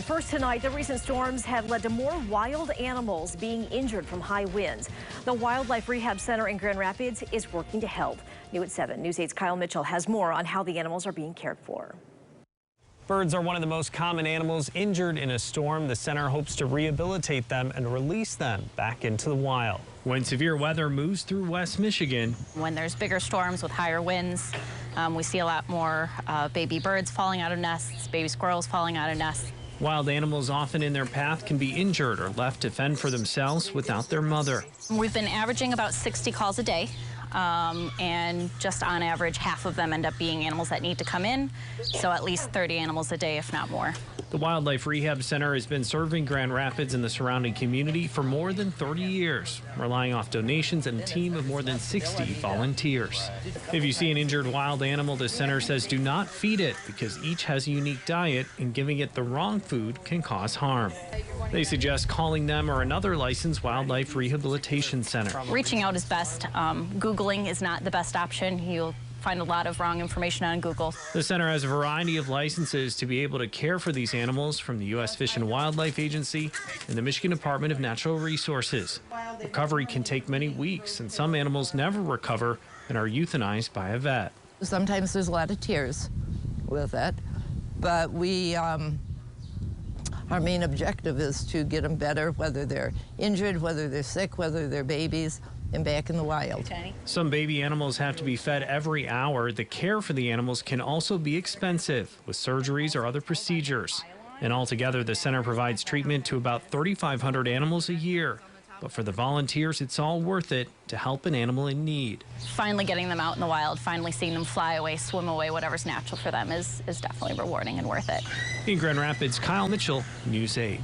First tonight, the recent storms have led to more wild animals being injured from high winds. The Wildlife Rehab Center in Grand Rapids is working to help. New at 7, News 8's Kyle Mitchell has more on how the animals are being cared for. Birds are one of the most common animals injured in a storm. The center hopes to rehabilitate them and release them back into the wild. When severe weather moves through West Michigan. When there's bigger storms with higher winds, we see a lot more baby birds falling out of nests, baby squirrels falling out of nests. Wild animals often in their path can be injured or left to fend for themselves without their mother. We've been averaging about 60 calls a day, and just on average, half of them end up being animals that need to come in, so at least 30 animals a day, if not more. The Wildlife Rehab Center has been serving Grand Rapids and the surrounding community for more than 30 years, relying off donations and a team of more than 60 volunteers. If you see an injured wild animal, the center says do not feed it because each has a unique diet and giving it the wrong food can cause harm. They suggest calling them or another licensed wildlife rehabilitation center. Reaching out is best. Googling is not the best option. You'll find a lot of wrong information on Google. The center has a variety of licenses to be able to care for these animals from the U.S. Fish and Wildlife Agency and the Michigan Department of Natural Resources. Recovery can take many weeks, and some animals never recover and are euthanized by a vet. Sometimes there's a lot of tears with it, but our main objective is to get them better, whether they're injured, whether they're sick, whether they're babies, and back in the wild. Some baby animals have to be fed every hour. The care for the animals can also be expensive with surgeries or other procedures. And altogether, the center provides treatment to about 3,500 animals a year. But for the volunteers, it's all worth it to help an animal in need. Finally getting them out in the wild, finally seeing them fly away, swim away, whatever's natural for them is definitely rewarding and worth it. In Grand Rapids, Kyle Mitchell, News 8.